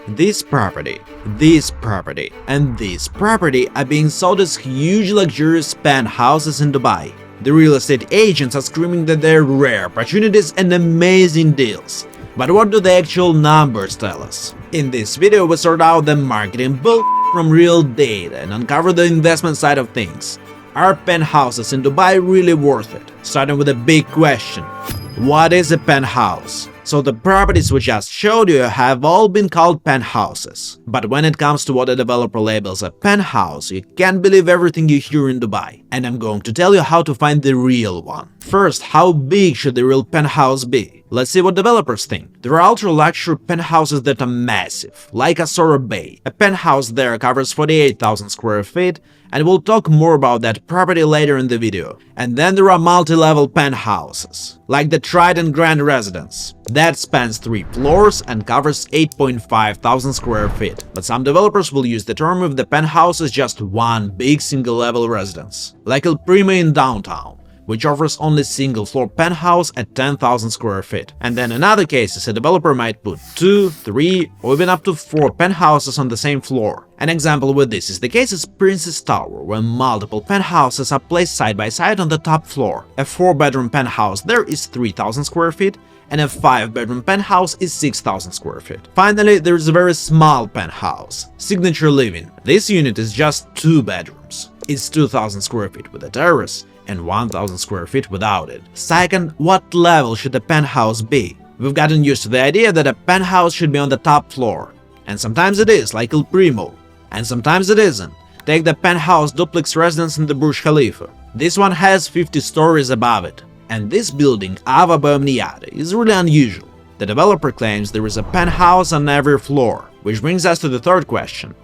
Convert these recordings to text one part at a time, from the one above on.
This property, and this property are being sold as huge luxurious penthouses in Dubai. The real estate agents are screaming that they're rare opportunities and amazing deals. But what do the actual numbers tell us? In this video, we sort out the marketing bull from real data and uncover the investment side of things. Are penthouses in Dubai really worth it? Starting with a big question: what is a penthouse? So the properties we just showed you have all been called penthouses. But when it comes to what a developer labels a penthouse, you can't believe everything you hear in Dubai. And I'm going to tell you how to find the real one. First, how big should the real penthouse be? Let's see what developers think. There are ultra-luxury penthouses that are massive, like Asora Bay. A penthouse there covers 48,000 square feet, and we'll talk more about that property later in the video. And then there are multi-level penthouses, like the Trident Grand Residence. That spans 3 floors and covers 8.5 thousand square feet. But some developers will use the term if the penthouse is just one big single-level residence, like El Primo in downtown, which offers only single-floor penthouse at 10,000 square feet. And then in other cases, a developer might put 2, 3, or even up to 4 penthouses on the same floor. An example with this is the case is Princess Tower, where multiple penthouses are placed side by side on the top floor. A 4-bedroom penthouse there is 3,000 square feet, and a 5-bedroom penthouse is 6,000 square feet. Finally, there is a very small penthouse, Signature Living. This unit is just 2 bedrooms. It's 2,000 square feet with a terrace, and 1,000 square feet without it. Second, what level should a penthouse be? We've gotten used to the idea that a penthouse should be on the top floor, and sometimes it is, like El Primo, and sometimes it isn't. Take the penthouse duplex residence in the Burj Khalifa. This one has 50 stories above it, and this building, Ava by Omniad, is really unusual. The developer claims there is a penthouse on every floor, which brings us to the third question: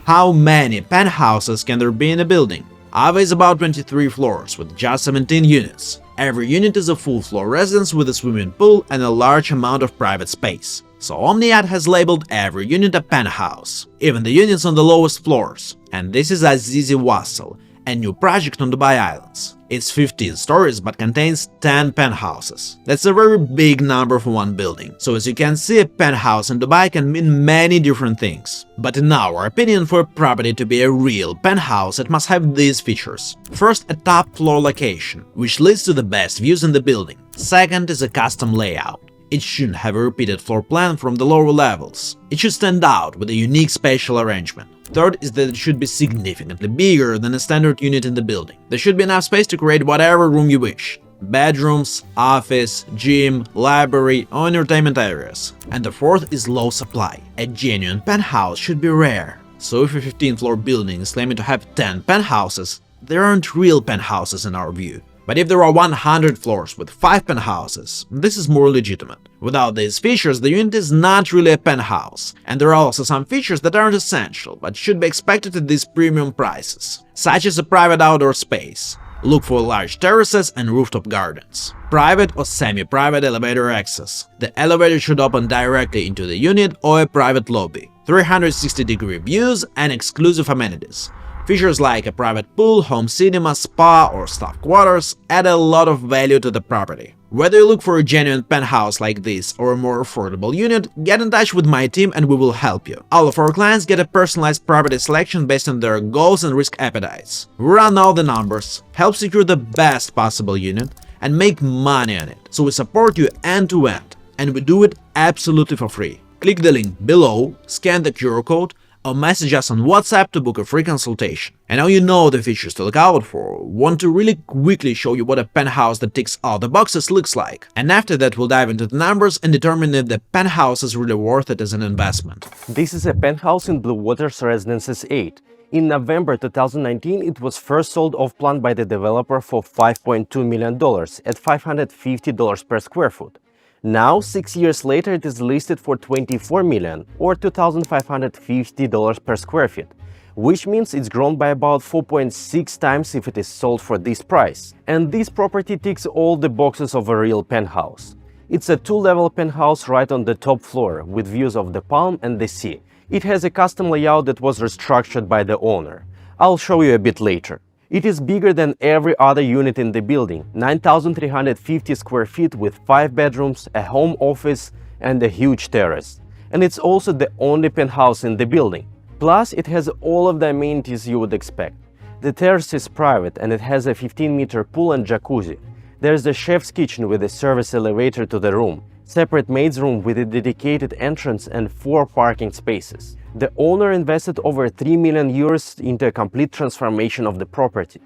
how many penthouses can there be in a building? Ava is about 23 floors, with just 17 units. Every unit is a full-floor residence with a swimming pool and a large amount of private space. So Omniad has labeled every unit a penthouse, even the units on the lowest floors. And this is Azizi Wassel, a new project on Dubai Islands. It's 15 stories but contains 10 penthouses. That's a very big number for one building. So as you can see, a penthouse in Dubai can mean many different things. But in our opinion, for a property to be a real penthouse, it must have these features. First, a top floor location, which leads to the best views in the building. Second is a custom layout. It shouldn't have a repeated floor plan from the lower levels. It should stand out with a unique spatial arrangement. Third is that it should be significantly bigger than a standard unit in the building. There should be enough space to create whatever room you wish: bedrooms, office, gym, library, or entertainment areas. And the fourth is low supply. A genuine penthouse should be rare. So if a 15-floor building is claiming to have 10 penthouses, there aren't real penthouses in our view. But if there are 100 floors with 5 penthouses, this is more legitimate. Without these features, the unit is not really a penthouse, and there are also some features that aren't essential, but should be expected at these premium prices, such as a private outdoor space. Look for large terraces and rooftop gardens. Private or semi-private elevator access. The elevator should open directly into the unit or a private lobby. 360-degree views and exclusive amenities. Features like a private pool, home cinema, spa, or staff quarters add a lot of value to the property. Whether you look for a genuine penthouse like this or a more affordable unit, get in touch with my team and we will help you. All of our clients get a personalized property selection based on their goals and risk appetites. We run all the numbers, help secure the best possible unit, and make money on it. So we support you end-to-end, and we do it absolutely for free. Click the link below, scan the QR code, or message us on WhatsApp to book a free consultation. And now you know the features to look out for. Want to really quickly show you what a penthouse that ticks all the boxes looks like. And after that we'll dive into the numbers and determine if the penthouse is really worth it as an investment. This is a penthouse in Bluewaters Residences 8. In November 2019, it was first sold off-plan by the developer for $5.2 million at $550 per square foot. Now, 6 years later, it is listed for $24 million or $2,550 per square feet, which means it's grown by about 4.6 times if it is sold for this price. And this property ticks all the boxes of a real penthouse. It's a 2-level penthouse right on the top floor with views of the Palm and the sea. It has a custom layout that was restructured by the owner. I'll show you a bit later. It is bigger than every other unit in the building, 9,350 square feet with 5 bedrooms, a home office, and a huge terrace. And it's also the only penthouse in the building. Plus, it has all of the amenities you would expect. The terrace is private and it has a 15-meter pool and jacuzzi. There's the chef's kitchen with a service elevator to the room, separate maid's room with a dedicated entrance and 4 parking spaces. The owner invested over 3 million euros into a complete transformation of the property.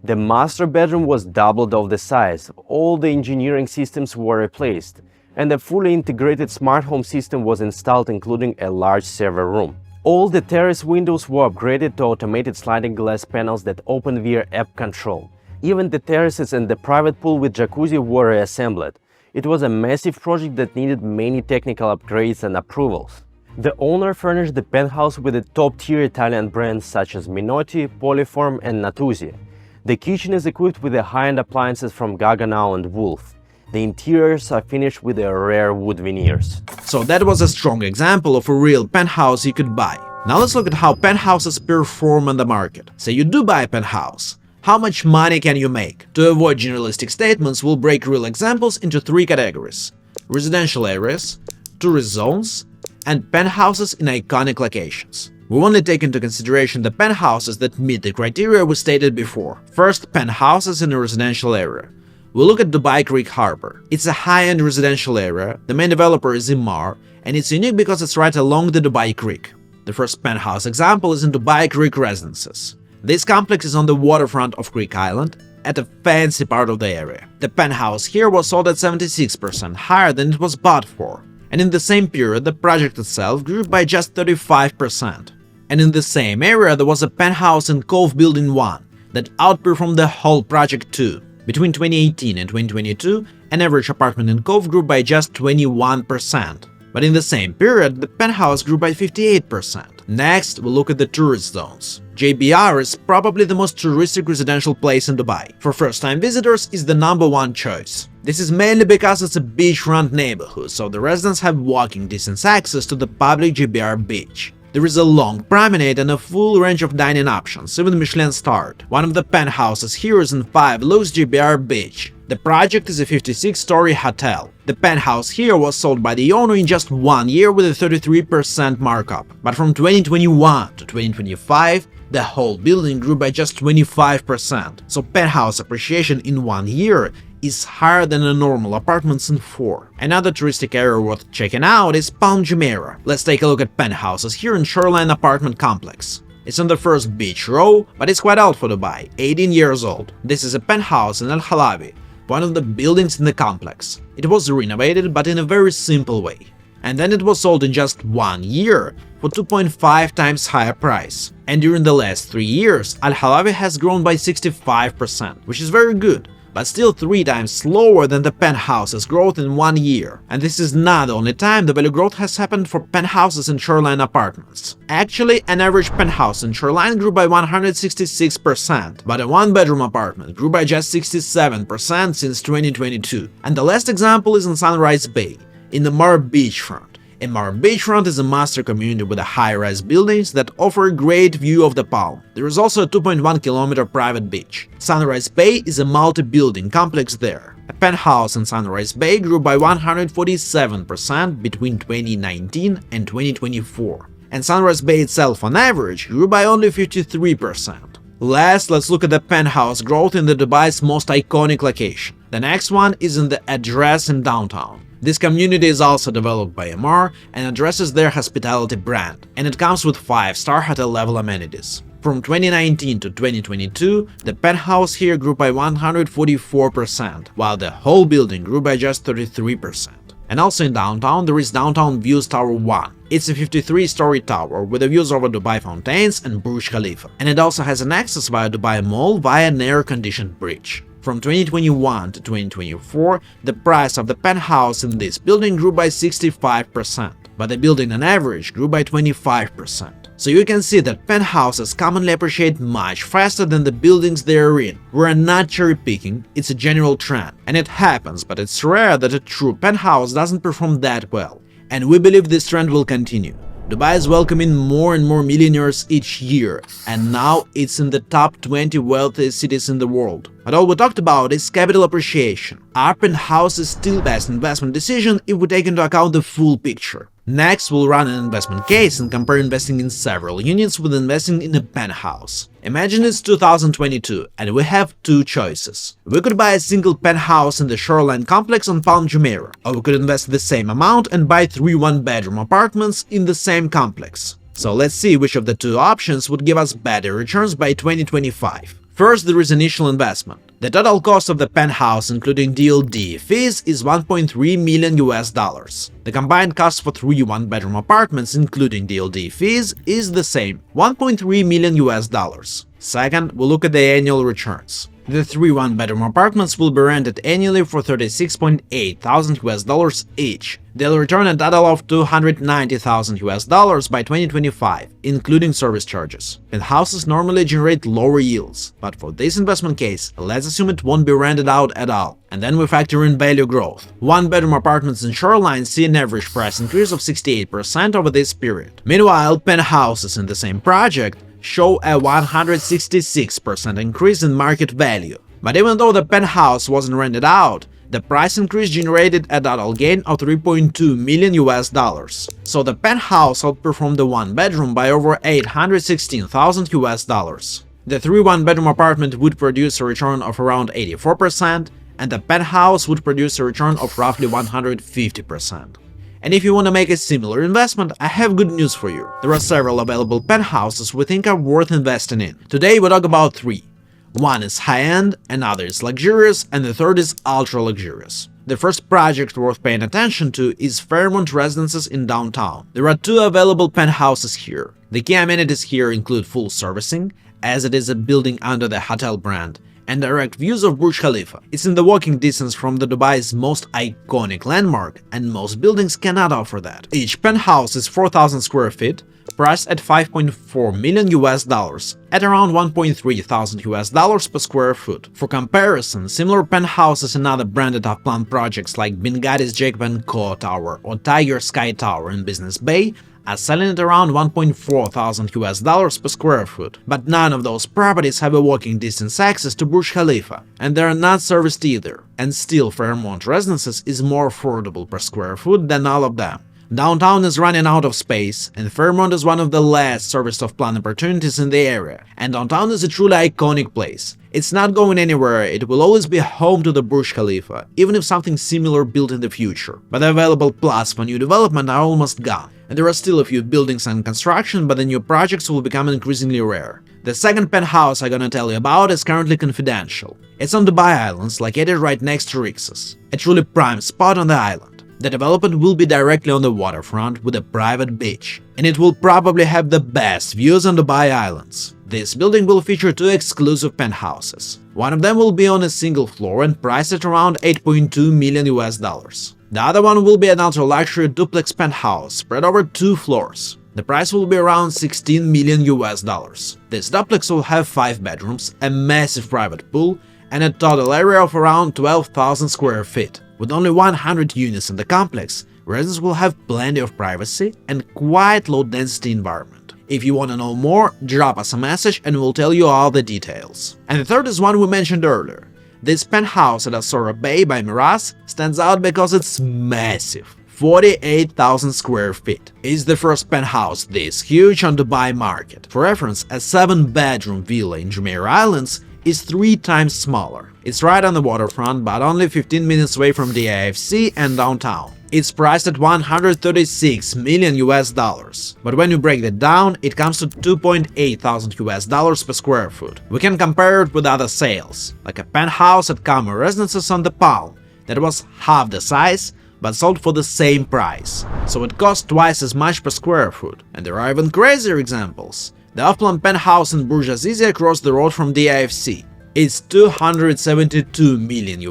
The master bedroom was doubled of the size, all the engineering systems were replaced, and a fully integrated smart home system was installed, including a large server room. All the terrace windows were upgraded to automated sliding glass panels that open via app control. Even the terraces and the private pool with jacuzzi were reassembled. It was a massive project that needed many technical upgrades and approvals. The owner furnished the penthouse with the top-tier Italian brands such as Minotti, Polyform and Natuzzi. The kitchen is equipped with the high-end appliances from Gaggenau and Wolf. The interiors are finished with the rare wood veneers. So that was a strong example of a real penthouse you could buy. Now let's look at how penthouses perform on the market. Say you do buy a penthouse. How much money can you make? To avoid generalistic statements, we'll break real examples into 3 categories: residential areas, tourist zones, and penthouses in iconic locations. We only take into consideration the penthouses that meet the criteria we stated before. First, penthouses in a residential area. We'll look at Dubai Creek Harbor. It's a high-end residential area, the main developer is Emaar, and it's unique because it's right along the Dubai Creek. The first penthouse example is in Dubai Creek Residences. This complex is on the waterfront of Creek Island, at a fancy part of the area. The penthouse here was sold at 76% higher than it was bought for, and in the same period the project itself grew by just 35%. And in the same area there was a penthouse in Cove Building 1 that outperformed the whole project too. Between 2018 and 2022, an average apartment in Cove grew by just 21%, but in the same period the penthouse grew by 58%. Next, we'll look at the tourist zones. JBR is probably the most touristic residential place in Dubai. For first-time visitors, it's the #1 choice. This is mainly because it's a beachfront neighborhood, so the residents have walking distance access to the public JBR beach. There is a long promenade and a full range of dining options, even Michelin starred. One of the penthouses here is in 5 Lux JBR Beach. The project is a 56-story hotel. The penthouse here was sold by the owner in just 1 year with a 33% markup, but from 2021 to 2025, the whole building grew by just 25%, so penthouse appreciation in 1 year is higher than a normal apartments in 4. Another touristic area worth checking out is Palm Jumeirah. Let's take a look at penthouses here in Shoreline Apartment Complex. It's on the first beach row, but it's quite old for Dubai, 18 years old. This is a penthouse in Al Halabi, one of the buildings in the complex. It was renovated, but in a very simple way. And then it was sold in just 1 year for 2.5 times higher price. And during the last 3 years, Al Halabi has grown by 65%, which is very good, but still 3 times slower than the penthouse's growth in 1 year. And this is not the only time the value growth has happened for penthouses in Shoreline apartments. Actually, an average penthouse in Shoreline grew by 166%, but a 1-bedroom apartment grew by just 67% since 2022. And the last example is in Sunrise Bay, in the Mar beachfront. Emaar Beachfront is a master community with high-rise buildings that offer a great view of the Palm. There is also a 2.1-kilometer private beach. Sunrise Bay is a multi-building complex there. A penthouse in Sunrise Bay grew by 147% between 2019 and 2024, and Sunrise Bay itself on average grew by only 53%. Last, let's look at the penthouse growth in the Dubai's most iconic location. The next one is in the Address in downtown. This community is also developed by Emaar and addresses their hospitality brand, and it comes with 5-star hotel-level amenities. From 2019 to 2022, the penthouse here grew by 144%, while the whole building grew by just 33%. And also in downtown, there is Downtown Views Tower 1. It's a 53-story tower with views over Dubai Fountains and Burj Khalifa, and it also has an access via Dubai Mall via an air-conditioned bridge. From 2021 to 2024, the price of the penthouse in this building grew by 65%, but the building on average grew by 25%. So you can see that penthouses commonly appreciate much faster than the buildings they are in. We're not cherry-picking, it's a general trend, and it happens, but it's rare that a true penthouse doesn't perform that well. And we believe this trend will continue. Dubai is welcoming more and more millionaires each year, and now it's in the top 20 wealthiest cities in the world. But all we talked about is capital appreciation. Our Penthouse is still best investment decision if we take into account the full picture. Next, we'll run an investment case and compare investing in several units with investing in a penthouse. Imagine it's 2022 and we have two choices. We could buy a single penthouse in the Shoreline complex on Palm Jumeirah, or we could invest the same amount and buy 3 one-bedroom apartments in the same complex. So let's see which of the two options would give us better returns by 2025. First, there is initial investment. The total cost of the penthouse, including DLD fees, is $1.3 million. The combined cost for 3 one-bedroom apartments, including DLD fees, is the same, $1.3 million. Second, we look at the annual returns. The 3 one-bedroom apartments will be rented annually for $36,800 each. They'll return a total of $290,000 by 2025, including service charges. Penthouses normally generate lower yields, but for this investment case, let's assume it won't be rented out at all, and then we factor in value growth. One-bedroom apartments in Shoreline see an average price increase of 68% over this period. Meanwhile, penthouses in the same project show a 166% increase in market value. But even though the penthouse wasn't rented out, the price increase generated a total gain of $3.2 million. So the penthouse outperformed the one-bedroom by over $816,000. The 3 one-bedroom apartment would produce a return of around 84%, and the penthouse would produce a return of roughly 150%. And if you want to make a similar investment, I have good news for you. There are several available penthouses we think are worth investing in. Today we talk about 3. One is high-end, another is luxurious, and the third is ultra-luxurious. The first project worth paying attention to is Fairmont Residences in downtown. There are 2 available penthouses here. The key amenities here include full servicing, as it is a building under the hotel brand, and direct views of Burj Khalifa. It's in the walking distance from the Dubai's most iconic landmark, and most buildings cannot offer that. Each penthouse is 4,000 square feet, priced at $5.4 million at around $1.3 per square foot. For comparison, similar penthouses in other branded off-plan projects like Bingatti's Jacob & Co. Tower or Tiger Sky Tower in Business Bay are selling at around $1.4 per square foot. But none of those properties have a walking distance access to Burj Khalifa, and they are not serviced either. And still, Fairmont Residences is more affordable per square foot than all of them. Downtown is running out of space, and Fairmont is one of the last serviced off-plan opportunities in the area, and downtown is a truly iconic place. It's not going anywhere, it will always be home to the Burj Khalifa, even if something similar built in the future. But the available plots for new development are almost gone, and there are still a few buildings under construction, but the new projects will become increasingly rare. The second penthouse I'm gonna tell you about is currently confidential. It's on Dubai Islands, located right next to Rixos, a truly prime spot on the island. The development will be directly on the waterfront with a private beach, and it will probably have the best views on Dubai Islands. This building will feature 2 exclusive penthouses. One of them will be on a single floor and priced at around $8.2 million. The other one will be an ultra-luxury duplex penthouse spread over 2 floors. The price will be around $16 million. This duplex will have 5 bedrooms, a massive private pool, and a total area of around 12,000 square feet. With only 100 units in the complex, residents will have plenty of privacy and quite low-density environment. If you want to know more, drop us a message and we'll tell you all the details. And the third is one we mentioned earlier. This penthouse at Asora Bay by Miraz stands out because it's massive. 48,000 square feet. It's the first penthouse this huge on Dubai market. For reference, a 7-bedroom villa in Jumeirah Islands is 3 times smaller. It's right on the waterfront, but only 15 minutes away from the IFC and downtown. It's priced at $136 million. But when you break that down, it comes to $2,800 per square foot. We can compare it with other sales, like a penthouse at Kama Residences on the Palm, that was half the size, but sold for the same price. So it costs twice as much per square foot. And there are even crazier examples. The off-plan penthouse in Burj Azizi across the road from the IFC. It's $272 million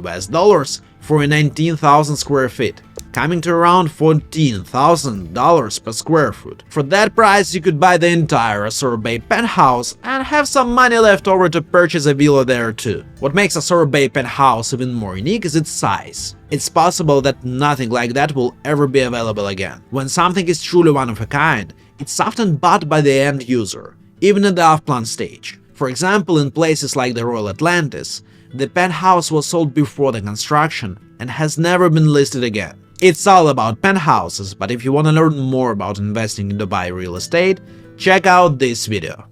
for a 19,000 square feet, coming to around $14,000 per square foot. For that price, you could buy the entire Asora Bay penthouse and have some money left over to purchase a villa there too. What makes Asora Bay penthouse even more unique is its size. It's possible that nothing like that will ever be available again. When something is truly one of a kind, it's often bought by the end user, even at the off-plan stage. For example, in places like the Royal Atlantis, The penthouse was sold before the construction and has never been listed again. It's all about penthouses, but if you want to learn more about investing in Dubai real estate, check out this video.